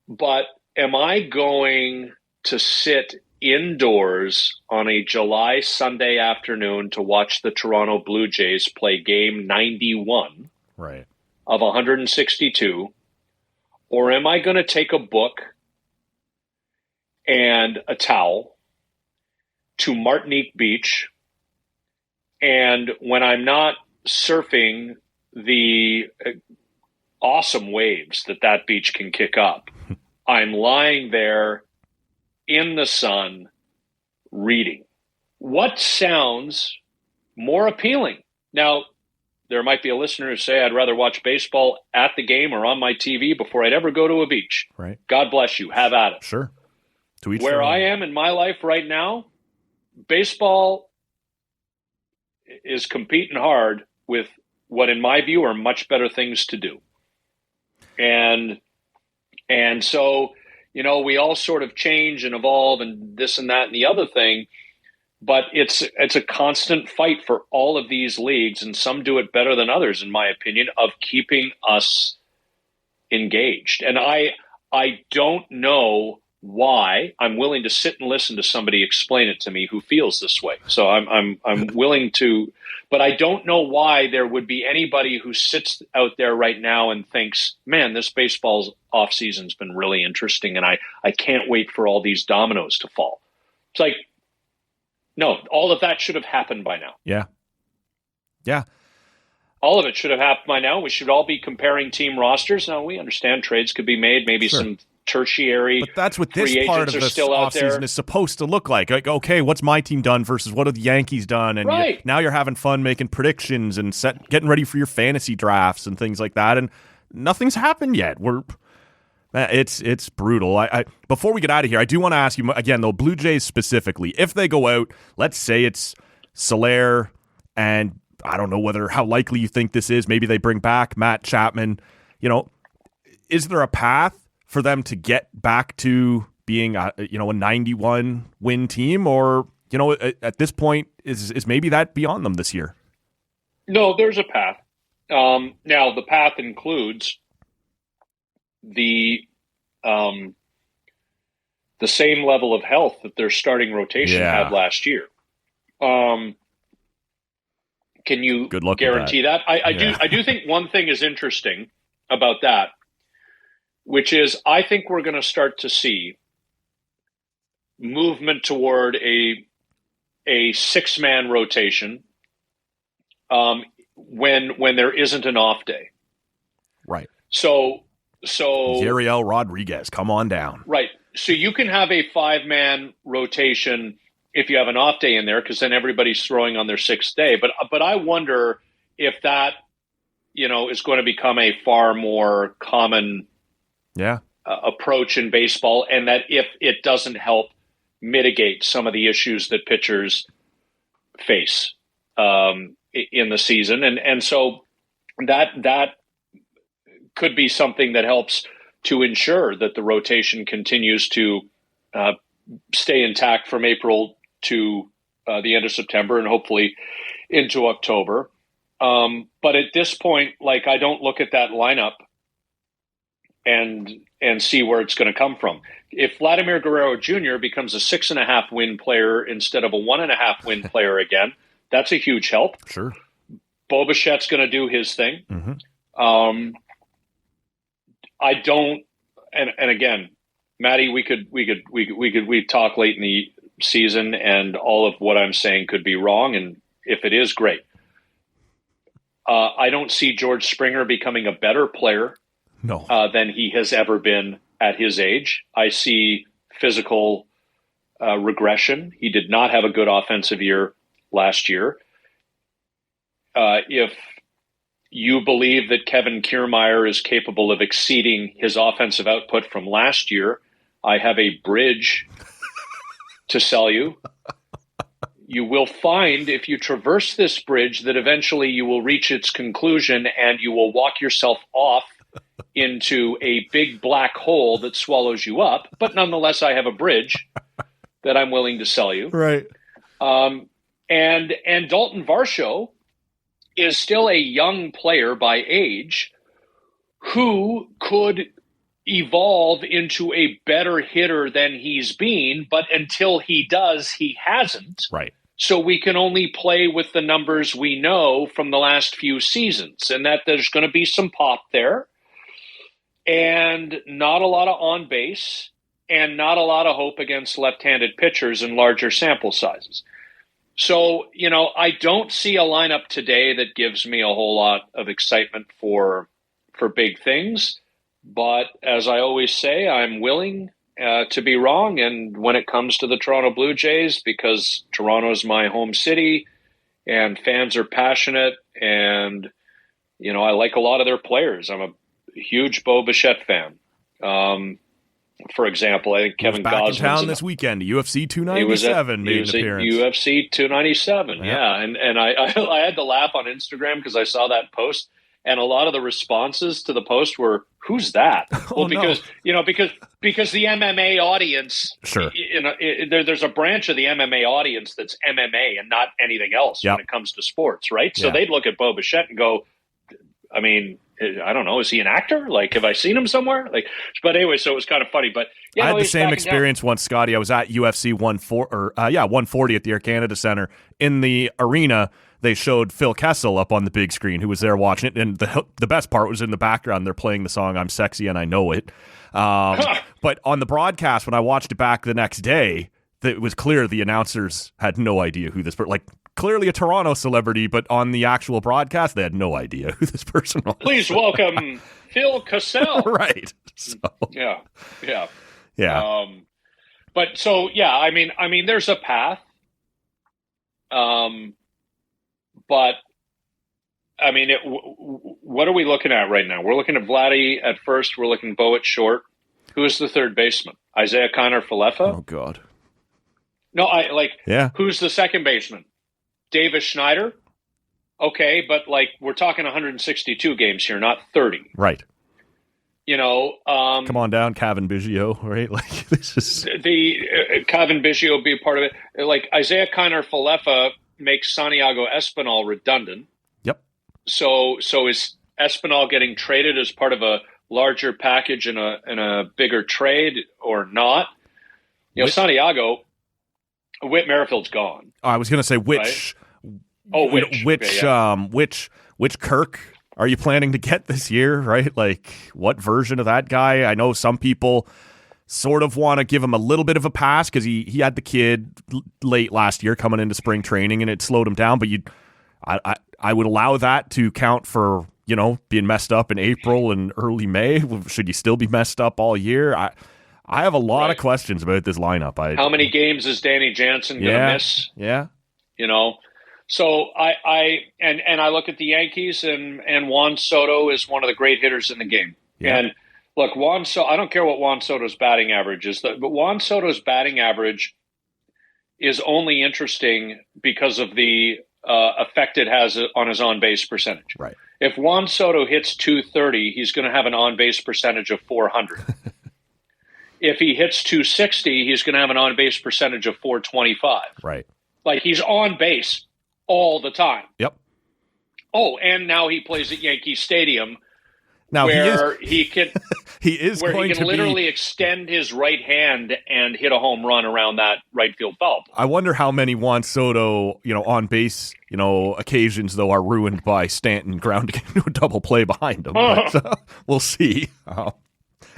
[SPEAKER 6] But am I going to sit indoors on a July Sunday afternoon to watch the Toronto Blue Jays play game 91
[SPEAKER 5] right.
[SPEAKER 6] of 162? Or am I going to take a book and a towel to Martinique Beach, and when I'm not surfing the awesome waves that beach can kick up, I'm lying there in the sun reading? What sounds more appealing? Now, there might be a listener who say, I'd rather watch baseball at the game or on my TV before I'd ever go to a beach.
[SPEAKER 5] Right.
[SPEAKER 6] God bless you. Have at it.
[SPEAKER 5] Sure. To each
[SPEAKER 6] Where I am in my life right now, baseball is competing hard with what, in my view, are much better things to do. And so, we all sort of change and evolve and this and that and the other thing, but it's a constant fight for all of these leagues, and some do it better than others, in my opinion, of keeping us engaged. And I don't know why. I'm willing to sit and listen to somebody explain it to me who feels this way. So I'm willing to, but I don't know why there would be anybody who sits out there right now and thinks, man, this baseball's off season's been really interesting, and I can't wait for all these dominoes to fall. It's like, no, all of that should have happened by now.
[SPEAKER 5] Yeah. Yeah.
[SPEAKER 6] All of it should have happened by now. We should all be comparing team rosters. Now, we understand trades could be made, maybe some tertiary.
[SPEAKER 5] But that's what this
[SPEAKER 6] free
[SPEAKER 5] part of
[SPEAKER 6] agents
[SPEAKER 5] the offseason is supposed to look like. Like, okay, what's my team done versus what have the Yankees done? And
[SPEAKER 6] right.
[SPEAKER 5] Now you're having fun making predictions and getting ready for your fantasy drafts and things like that. And nothing's happened yet. It's brutal. I before we get out of here, I do want to ask you again, though, Blue Jays specifically, if they go out, let's say it's Soler, and I don't know how likely you think this is. Maybe they bring back Matt Chapman. Is there a path for them to get back to being a 91 win team, or at this point is maybe that beyond them this year?
[SPEAKER 6] No, there's a path. Now the path includes the the same level of health that their starting rotation had last year. Can you guarantee that? I do think one thing is interesting about that, which is I think we're going to start to see movement toward a 6-man rotation when there isn't an off day.
[SPEAKER 5] Right.
[SPEAKER 6] So
[SPEAKER 5] Yariel Rodriguez, come on down.
[SPEAKER 6] Right. So you can have a 5-man rotation if you have an off day in there, because then everybody's throwing on their 6th day. But I wonder if that, is going to become a far more common approach in baseball, and that if it doesn't help mitigate some of the issues that pitchers face in the season. And so that could be something that helps to ensure that the rotation continues to stay intact from April to the end of September and hopefully into October. But at this point, I don't look at that lineup and see where it's going to come from. If Vladimir Guerrero Jr. becomes a 6.5 win player instead of a 1.5 win player again, that's a huge help.
[SPEAKER 5] Sure.
[SPEAKER 6] Bo Bichette's going to do his thing.
[SPEAKER 5] Mm-hmm.
[SPEAKER 6] I don't, and again, Matty, we talk late in the season, and all of what I'm saying could be wrong, and if it is, great. I don't see George Springer becoming a better player than he has ever been at his age. I see physical regression. He did not have a good offensive year last year. If you believe that Kevin Kiermaier is capable of exceeding his offensive output from last year, I have a bridge to sell you. You will find, if you traverse this bridge, that eventually you will reach its conclusion and you will walk yourself off into a big black hole that swallows you up. But nonetheless, I have a bridge that I'm willing to sell you.
[SPEAKER 5] Right.
[SPEAKER 6] And Dalton Varsho is still a young player by age who could evolve into a better hitter than he's been, but until he does, he hasn't.
[SPEAKER 5] Right.
[SPEAKER 6] So we can only play with the numbers we know from the last few seasons, and that there's going to be some pop there and not a lot of on base and not a lot of hope against left-handed pitchers in larger sample sizes. So, I don't see a lineup today that gives me a whole lot of excitement for big things. But as I always say, I'm willing to be wrong. And when it comes to the Toronto Blue Jays, because Toronto's my home city and fans are passionate and, I like a lot of their players. I'm a huge Bo Bichette fan. For example, I think Kevin Gosman's
[SPEAKER 5] back in town this weekend. UFC 297 made an appearance.
[SPEAKER 6] UFC 297, yeah. And I had to laugh on Instagram because I saw that post, and a lot of the responses to the post were, "Who's that?" Well, because the MMA audience,
[SPEAKER 5] sure,
[SPEAKER 6] there's a branch of the MMA audience that's MMA and not anything else when it comes to sports, right? So they'd look at Bo Bichette and go, I mean, I don't know. Is he an actor? Have I seen him somewhere? But anyway, so it was kind of funny. But
[SPEAKER 5] I had the same experience once, Scotty. I was at UFC 140 at the Air Canada Center. In the arena, they showed Phil Kessel up on the big screen, who was there watching it. And the best part was in the background. They're playing the song "I'm Sexy and I Know It." But on the broadcast, when I watched it back the next day, it was clear the announcers had no idea who this person. Clearly a Toronto celebrity, but on the actual broadcast, they had no idea who this person was.
[SPEAKER 6] Please welcome Phil Kessel.
[SPEAKER 5] Right. So.
[SPEAKER 6] Yeah.
[SPEAKER 5] But
[SPEAKER 6] so, I mean, there's a path. But I mean, what are we looking at right now? We're looking at Vladdy at first. We're looking Bo at short. Who is the third baseman? Isaiah Kiner-Falefa?
[SPEAKER 5] Oh God.
[SPEAKER 6] No, who's the second baseman? Davis Schneider? Okay, but we're talking 162 games here, not 30.
[SPEAKER 5] Right.
[SPEAKER 6] Come
[SPEAKER 5] on down, Kevin Biggio, right? This is
[SPEAKER 6] the Kevin Biggio be a part of it. Isaiah Kiner-Falefa makes Santiago Espinal redundant.
[SPEAKER 5] Yep.
[SPEAKER 6] So is Espinal getting traded as part of a larger package in a bigger trade or not? Santiago, Whit Merrifield's gone.
[SPEAKER 5] I was going to say which.
[SPEAKER 6] Right? Oh,
[SPEAKER 5] which Kirk are you planning to get this year? Right, like what version of that guy? I know some people sort of want to give him a little bit of a pass because he had the kid late last year coming into spring training and it slowed him down. But I would allow that to count for being messed up in April and early May. Should you still be messed up all year? I have a lot of questions about this lineup.
[SPEAKER 6] How many games is Danny Jansen going to miss?
[SPEAKER 5] Yeah.
[SPEAKER 6] So I look at the Yankees and Juan Soto is one of the great hitters in the game.
[SPEAKER 5] Yeah.
[SPEAKER 6] And look, I don't care what Juan Soto's batting average is, but Juan Soto's batting average is only interesting because of the effect it has on his on-base percentage.
[SPEAKER 5] Right.
[SPEAKER 6] If Juan Soto hits 230, he's going to have an on-base percentage of 400. If he hits 260, he's going to have an on-base percentage of 425.
[SPEAKER 5] Right.
[SPEAKER 6] Like he's on base all the time.
[SPEAKER 5] Yep.
[SPEAKER 6] Oh, and now he plays at Yankee Stadium,
[SPEAKER 5] now
[SPEAKER 6] where he can
[SPEAKER 5] literally
[SPEAKER 6] extend his right hand and hit a home run around that right field foul.
[SPEAKER 5] I wonder how many Juan Soto, on base, occasions though are ruined by Stanton grounding into a double play behind him. But, we'll see.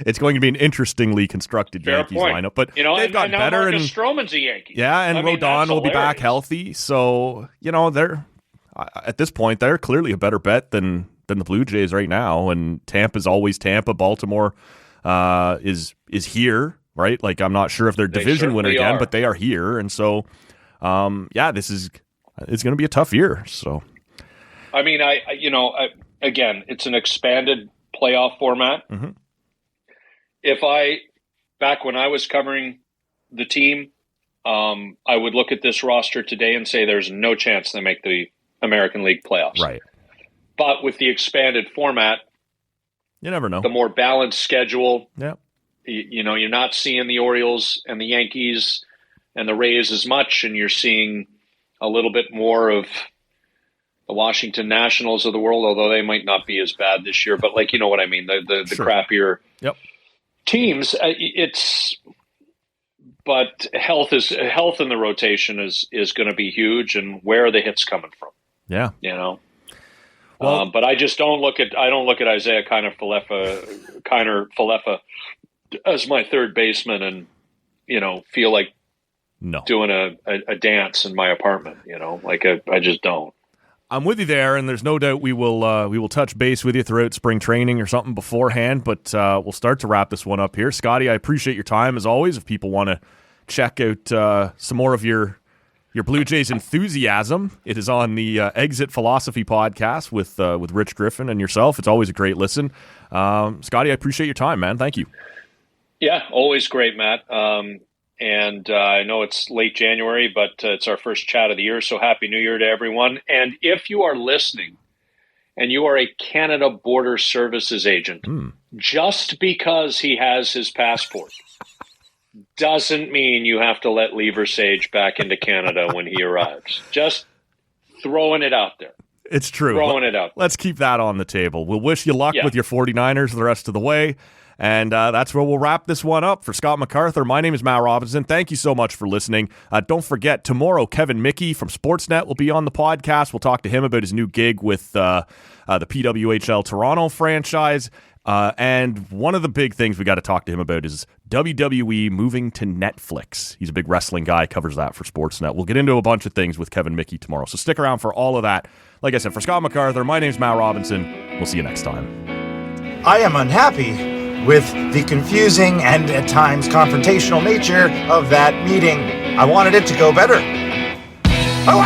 [SPEAKER 5] It's going to be an interestingly constructed Yankees lineup, but they've gotten better.
[SPEAKER 6] Marcus Stroman's a Yankee.
[SPEAKER 5] Yeah, and Rodon will be back healthy. So they're at this point they're clearly a better bet than the Blue Jays right now. And Tampa's always Tampa. Baltimore is here, right? Like I'm not sure if they're division winner again, but they are here, and so it's going to be a tough year. So,
[SPEAKER 6] I mean, again, it's an expanded playoff format.
[SPEAKER 5] Mm-hmm.
[SPEAKER 6] Back when I was covering the team, I would look at this roster today and say there's no chance they make the American League playoffs.
[SPEAKER 5] Right.
[SPEAKER 6] But with the expanded format,
[SPEAKER 5] you never know.
[SPEAKER 6] The more balanced schedule,
[SPEAKER 5] yeah.
[SPEAKER 6] You're not seeing the Orioles and the Yankees and the Rays as much, and you're seeing a little bit more of the Washington Nationals of the world, although they might not be as bad this year. But you know what I mean, the
[SPEAKER 5] Sure.
[SPEAKER 6] crappier teams. But health in the rotation is going to be huge, and where are the hits coming from?
[SPEAKER 5] Yeah,
[SPEAKER 6] Well, but I just don't look at Isaiah Kiner Falefa as my third baseman, and feel like doing a dance in my apartment. I just don't.
[SPEAKER 5] I'm with you there, and there's no doubt we will touch base with you throughout spring training or something beforehand, but we'll start to wrap this one up here. Scotty, I appreciate your time as always. If people want to check out some more of your Blue Jays enthusiasm, it is on the Exit Philosophy podcast with Rich Griffin and yourself. It's always a great listen. Scotty, I appreciate your time, man. Thank you.
[SPEAKER 6] Yeah, always great, Matt. And I know it's late January, but it's our first chat of the year, so Happy New Year to everyone. And if you are listening and you are a Canada Border Services agent, just because he has his passport doesn't mean you have to let Lever Sage back into Canada when he arrives. Just throwing it out there.
[SPEAKER 5] It's true.
[SPEAKER 6] Throwing it out there.
[SPEAKER 5] Let's keep that on the table. We'll wish you luck with your 49ers the rest of the way. And that's where we'll wrap this one up. For Scott MacArthur, my name is Matt Robinson. Thank you so much for listening. Don't forget, tomorrow, Kevin Mickey from Sportsnet will be on the podcast. We'll talk to him about his new gig with the PWHL Toronto franchise. And one of the big things we got to talk to him about is WWE moving to Netflix. He's a big wrestling guy, covers that for Sportsnet. We'll get into a bunch of things with Kevin Mickey tomorrow. So stick around for all of that. Like I said, for Scott MacArthur, my name is Matt Robinson. We'll see you next time.
[SPEAKER 7] I am unhappy with the confusing and at times confrontational nature of that meeting. I wanted it to go better. Oh,